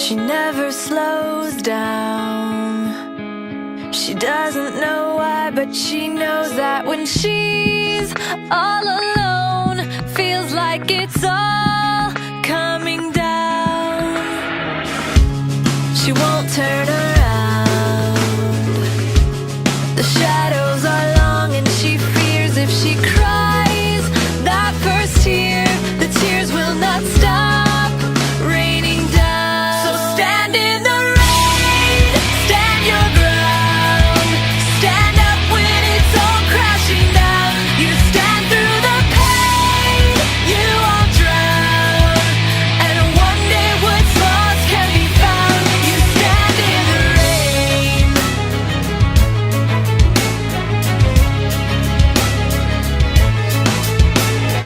She never slows down. She doesn't know why, but she knows that when she's all alone, feels like it's all coming down. She won't turn around.